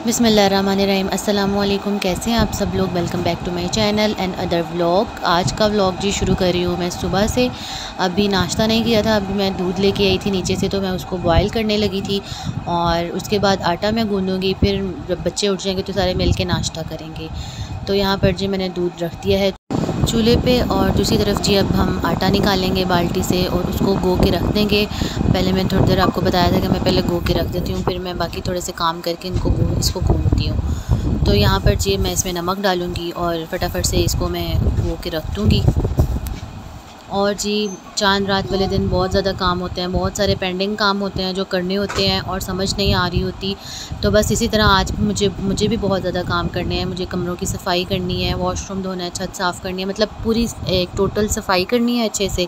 बिस्मिल्लाहिर्रहमानिर्रहीम। अस्सलामुअलैकुम। कैसे हैं आप सब लोग। Welcome back to my channel and other vlog. आज का व्लॉग जी शुरू कर रही हूँ मैं सुबह से। अभी नाश्ता नहीं किया था, अभी मैं दूध लेके आई थी नीचे से, तो मैं उसको बॉयल करने लगी थी और उसके बाद आटा मैं गूँधूँगी। फिर जब बच्चे उठ जाएंगे तो सारे मिल के नाश्ता करेंगे। तो यहाँ पर जी मैंने दूध रख दिया है चूल्हे पे और दूसरी तरफ जी अब हम आटा निकालेंगे बाल्टी से और उसको गो के रख देंगे। पहले मैं थोड़ी देर आपको बताया था कि मैं पहले गो के रख देती हूँ, फिर मैं बाकी थोड़े से काम करके इसको गूँथती हूँ। तो यहाँ पर जी मैं इसमें नमक डालूँगी और फटाफट से इसको मैं गो के रख दूँगी। और जी चांद रात वाले दिन बहुत ज़्यादा काम होते हैं, बहुत सारे पेंडिंग काम होते हैं जो करने होते हैं और समझ नहीं आ रही होती। तो बस इसी तरह आज भी मुझे भी बहुत ज़्यादा काम करने हैं। मुझे कमरों की सफाई करनी है, वॉशरूम धोना है, छत साफ़ करनी है, मतलब पूरी एक टोटल सफाई करनी है अच्छे से।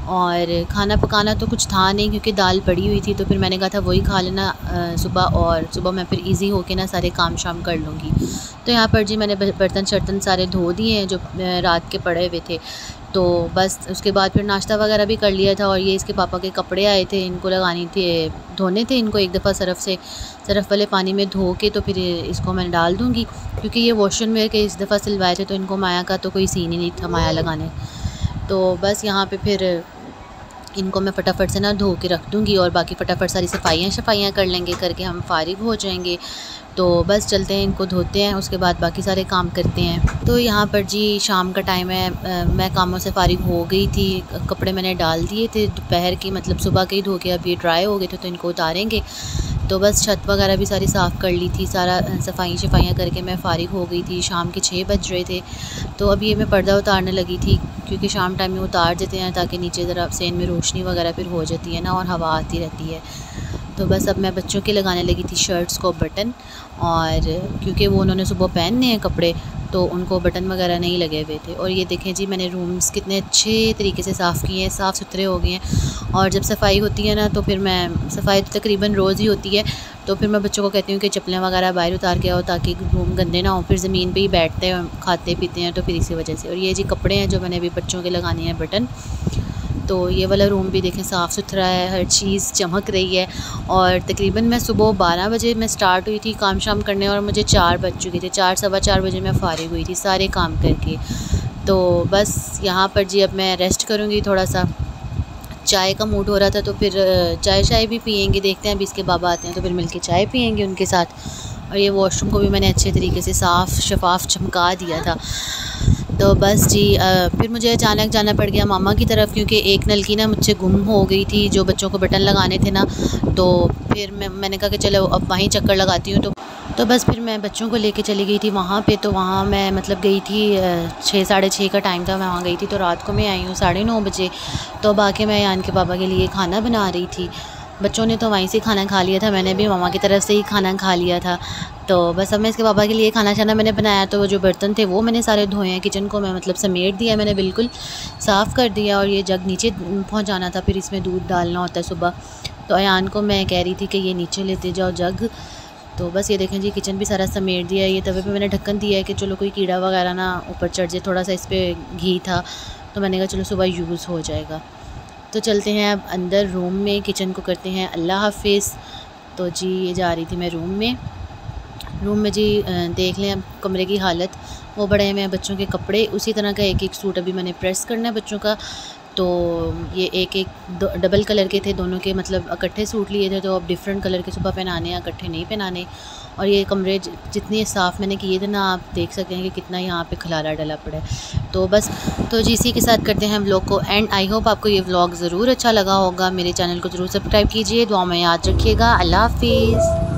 और खाना पकाना तो कुछ था नहीं क्योंकि दाल पड़ी हुई थी, तो फिर मैंने कहा था वही खा लेना सुबह, और सुबह मैं फिर इजी होके ना सारे काम शाम कर लूँगी। तो यहाँ पर जी मैंने बर्तन शर्तन सारे धो दिए हैं जो रात के पड़े हुए थे। तो बस उसके बाद फिर नाश्ता वगैरह भी कर लिया था। और ये इसके पापा के कपड़े आए थे, इनको लगानी थी, धोने थे इनको एक दफ़ा सर्फ़ वाले पानी में धो के तो फिर इसको मैं डाल दूँगी, क्योंकि ये वॉशन वेयर के इस दफ़ा सिलवाए थे तो इनको माया का तो कोई सीन ही नहीं था माया लगाने। तो बस यहाँ पे फिर इनको मैं फटाफट से ना धो के रख दूँगी और बाकी फटाफट सारी सफाइयाँ कर लेंगे, करके हम फारिग हो जाएंगे। तो बस चलते हैं, इनको धोते हैं, उसके बाद बाकी सारे काम करते हैं। तो यहाँ पर जी शाम का टाइम है, मैं कामों से फारिग हो गई थी। कपड़े मैंने डाल दिए थे दोपहर की, मतलब सुबह के ही धो के, अब ये ड्राई हो गए थे तो इनको उतारेंगे। तो बस छत वगैरह भी सारी साफ़ कर ली थी, सारा सफाइयाँ करके मैं फ़ारिग हो गई थी। शाम के 6 बज रहे थे। तो अब ये मैं पर्दा उतारने लगी थी, क्योंकि शाम टाइम में उतार देते हैं ताकि नीचे ज़रा सेन में रोशनी वगैरह फिर हो जाती है ना और हवा आती रहती है। तो बस अब मैं बच्चों के लगाने लगी थी शर्ट्स को बटन, और क्योंकि वो उन्होंने सुबह पहनने हैं कपड़े तो उनको बटन वगैरह नहीं लगे हुए थे। और ये देखें जी मैंने रूम्स कितने अच्छे तरीके से साफ़ किए हैं, साफ़ सुथरे हो गए हैं। और जब सफाई होती है ना तो फिर मैं सफाई तो तकरीबन रोज़ ही होती है, तो फिर मैं बच्चों को कहती हूँ कि चप्पलें वगैरह बाहर उतार के आओ ताकि रूम गंदे ना हो, फिर ज़मीन पे ही बैठते हैं खाते पीते हैं, तो फिर इसी वजह से। और ये जी कपड़े हैं जो मैंने अभी बच्चों के लगाने हैं बटन। तो ये वाला रूम भी देखें साफ़ सुथरा है, हर चीज़ चमक रही है। और तकरीबन मैं सुबह 12 बजे मैं स्टार्ट हुई थी काम शाम करने और मुझे 4 बज चुके थे, 4 सवा 4 बजे मैं फ़ारिग हुई थी सारे काम करके। तो बस यहाँ पर जी अब मैं रेस्ट करूँगी थोड़ा सा। चाय का मूड हो रहा था तो फिर चाय भी पियेंगे, देखते हैं अभी इसके बाबा आते हैं तो फिर मिलके चाय पियेंगे उनके साथ। और ये वॉशरूम को भी मैंने अच्छे तरीके से साफ़ शफाफ चमका दिया था। तो बस जी फिर मुझे अचानक जाना पड़ गया मामा की तरफ, क्योंकि एक नलकी ना मुझसे गुम हो गई थी जो बच्चों को बटन लगाने थे ना। तो फिर मैंने कहा कि चलो अब वहीं चक्कर लगाती हूँ। तो बस फिर मैं बच्चों को लेके चली गई थी वहाँ पे। तो वहाँ मैं मतलब गई थी 6 साढ़े 6 का टाइम था, मैं वहाँ गई थी। तो रात को मैं आई हूँ 9:30 बजे। तो अब आके मैं यान के पापा के लिए खाना बना रही थी। बच्चों ने तो वहीं से खाना खा लिया था, मैंने भी मामा की तरफ से ही खाना खा लिया था। तो बस अब मैं इसके पापा के लिए खाना शाना मैंने बनाया। तो वो जो बर्तन थे वो मैंने सारे धोए हैं, किचन को मैं मतलब समेट दिया, मैंने बिल्कुल साफ़ कर दिया। और ये जग नीचे पहुंचाना था, फिर इसमें दूध डालना होता है सुबह। तो अयान को मैं कह रही थी कि ये नीचे लेते जाओ जग। तो बस ये देखें जी किचन भी सारा समेट दिया है। ये तवे पे मैंने ढक्कन दिया है कि चलो कोई कीड़ा वगैरह ना ऊपर चढ़ जाए। थोड़ा सा इस पर घी था तो मैंने कहा चलो सुबह यूज़ हो जाएगा। तो चलते हैं अब अंदर रूम में, किचन को करते हैं अल्लाह हाफिज़। तो जी ये जा रही थी मैं रूम में जी देख लें अब कमरे की हालत। वो बड़े में बच्चों के कपड़े, उसी तरह का एक सूट अभी मैंने प्रेस करना है बच्चों का। तो ये एक डबल कलर के थे दोनों के, मतलब इकट्ठे सूट लिए थे, तो अब डिफरेंट कलर के सुबह पहनाने हैं, इकट्ठे नहीं पहनाने। और ये कमरे जितने साफ़ मैंने किए थे ना, आप देख सकते हैं कि कितना यहाँ पे खलारा डला पड़ा है। तो बस तो जी इसी के साथ करते हैं व्लॉग को एंड। आई होप आपको ये व्लॉग ज़रूर अच्छा लगा होगा। मेरे चैनल को ज़रूर सब्सक्राइब कीजिए, दुआ में याद रखिएगा। अल्लाह हाफिज़।